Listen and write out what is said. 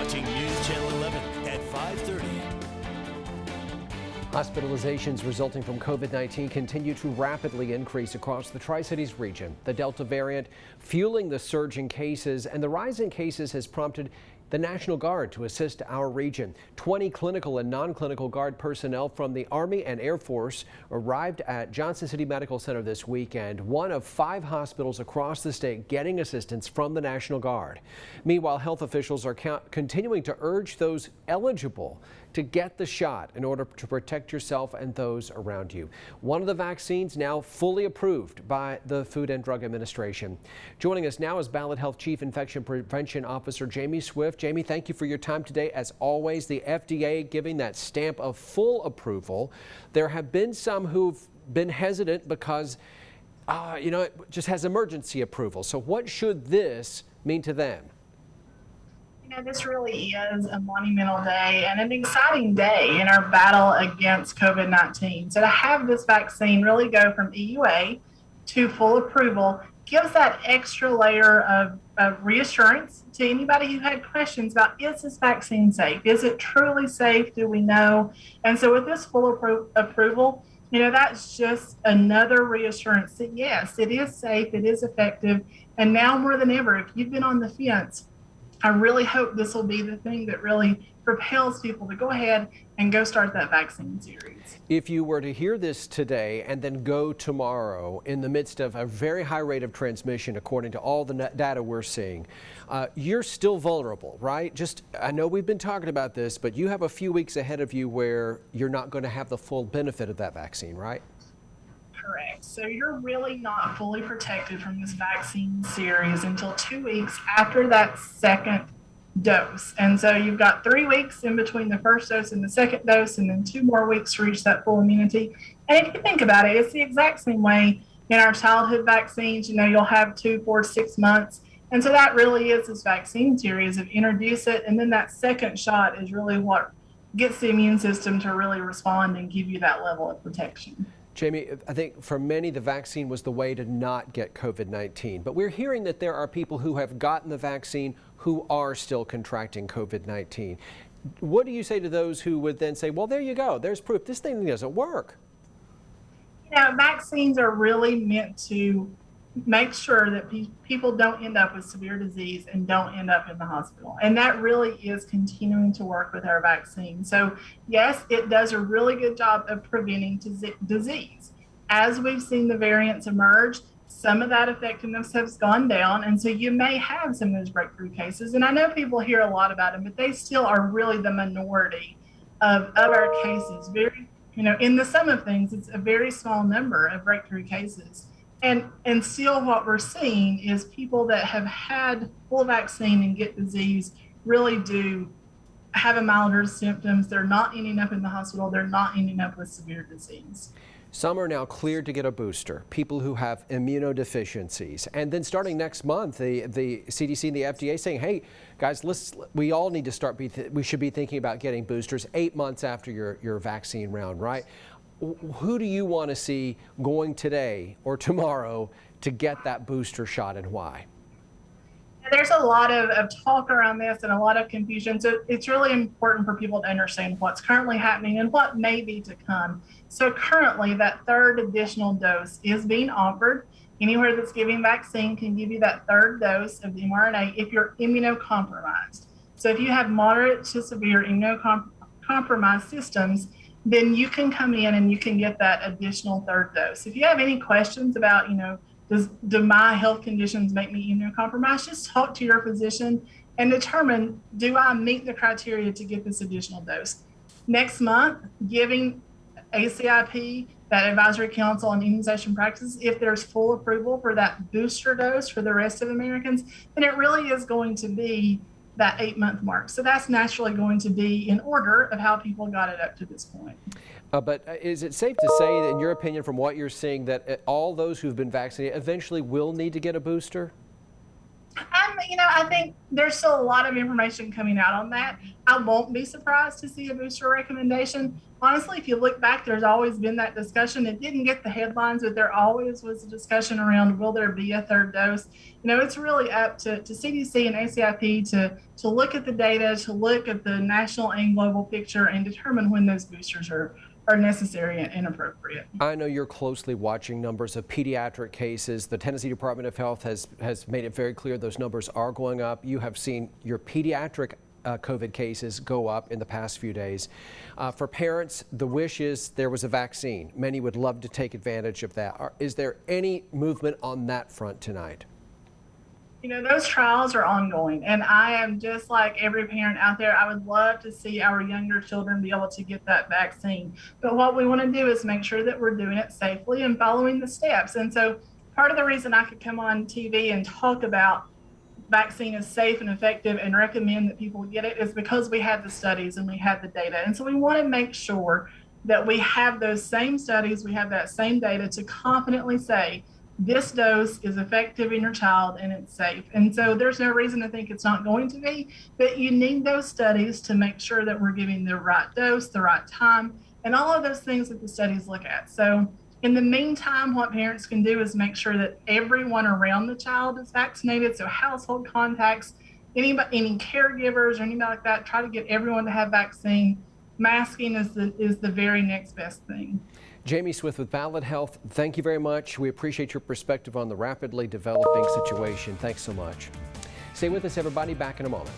watching News Channel 11 at 5:30. Hospitalizations resulting from COVID-19 continue to rapidly increase across the Tri-Cities region. The Delta variant fueling the surge in cases, and the rise in cases has prompted the National Guard to assist our region. 20 clinical and non-clinical Guard personnel from the Army and Air Force arrived at Johnson City Medical Center this weekend, one of 5 hospitals across the state getting assistance from the National Guard. Meanwhile, health officials are continuing to urge those eligible to get the shot in order to protect yourself and those around you. One of the vaccines now fully approved by the Food and Drug Administration. Joining us now is Ballad Health Chief Infection Prevention Officer Jamie Swift. Jamie, thank you for your time today. As always, the FDA giving that stamp of full approval. There have been some who've been hesitant because, it just has emergency approval. So what should this mean to them? This really is a monumental day and an exciting day in our battle against COVID-19. So to have this vaccine really go from EUA to full approval gives that extra layer of reassurance to anybody who had questions about, is this vaccine safe? Is it truly safe? Do we know? And so with this full approval, that's just another reassurance that yes, it is safe, it is effective. And now more than ever, if you've been on the fence, I really hope this will be the thing that really propels people to go ahead and go start that vaccine series. If you were to hear this today and then go tomorrow in the midst of a very high rate of transmission, according to all the data we're seeing, you're still vulnerable, right? I know we've been talking about this, but you have a few weeks ahead of you where you're not going to have the full benefit of that vaccine, right? Correct. So you're really not fully protected from this vaccine series until 2 weeks after that second dose. And so you've got 3 weeks in between the first dose and the second dose, and then 2 more weeks to reach that full immunity. And if you think about it, it's the exact same way in our childhood vaccines. You'll have 2, 4, 6 months. And so that really is this vaccine series of introduce it, and then that second shot is really what gets the immune system to really respond and give you that level of protection. Jamie, I think for many the vaccine was the way to not get COVID-19, but we're hearing that there are people who have gotten the vaccine who are still contracting COVID-19. What do you say to those who would then say, well, there you go, there's proof this thing doesn't work? Vaccines are really meant to make sure that people don't end up with severe disease and don't end up in the hospital. And that really is continuing to work with our vaccine. So yes, it does a really good job of preventing disease. As we've seen the variants emerge, some of that effectiveness has gone down. And so you may have some of those breakthrough cases. And I know people hear a lot about them, but they still are really the minority of our cases. In the sum of things, it's a very small number of breakthrough cases. And still what we're seeing is people that have had full vaccine and get disease really do have a milder symptoms. They're not ending up in the hospital. They're not ending up with severe disease. Some are now cleared to get a booster, people who have immunodeficiencies. And then starting next month, the CDC and the FDA saying, hey, guys, we all need to we should be thinking about getting boosters 8 months after your vaccine round, right? Who do you want to see going today or tomorrow to get that booster shot, and why? There's a lot of talk around this and a lot of confusion. So it's really important for people to understand what's currently happening and what may be to come. So currently that third additional dose is being offered. Anywhere that's giving vaccine can give you that third dose of the mRNA if you're immunocompromised. So if you have moderate to severe immunocompromised systems, then you can come in and you can get that additional third dose. If you have any questions about, do my health conditions make me immunocompromised, just talk to your physician and determine, do I meet the criteria to get this additional dose? Next month, giving ACIP, that Advisory Council on Immunization Practices, if there's full approval for that booster dose for the rest of Americans, then it really is going to be that 8-month mark. So that's naturally going to be in order of how people got it up to this point. But is it safe to say, that in your opinion, from what you're seeing, that all those who've been vaccinated eventually will need to get a booster? I think there's still a lot of information coming out on that. I won't be surprised to see a booster recommendation. Honestly, if you look back, there's always been that discussion. It didn't get the headlines, but there always was a discussion around will there be a third dose? It's really up to CDC and ACIP to look at the data, to look at the national and global picture and determine when those boosters are necessary and appropriate. I know you're closely watching numbers of pediatric cases. The Tennessee Department of Health has made it very clear those numbers are going up. You have seen your pediatric COVID cases go up in the past few days. For parents, the wish is there was a vaccine. Many would love to take advantage of that. Is there any movement on that front tonight? Those trials are ongoing, and I am just like every parent out there. I would love to see our younger children be able to get that vaccine. But what we want to do is make sure that we're doing it safely and following the steps. And so part of the reason I could come on TV and talk about vaccine is safe and effective and recommend that people get it is because we have the studies and we have the data. And so we want to make sure that we have those same studies, we have that same data to confidently say, this dose is effective in your child and it's safe. And so there's no reason to think it's not going to be, but you need those studies to make sure that we're giving the right dose, the right time, and all of those things that the studies look at. So in the meantime, what parents can do is make sure that everyone around the child is vaccinated. So household contacts, any caregivers or anybody like that, try to get everyone to have vaccine. Masking is the very next best thing. Jamie Swift with Ballad Health, thank you very much. We appreciate your perspective on the rapidly developing situation. Thanks so much. Stay with us, everybody. Back in a moment.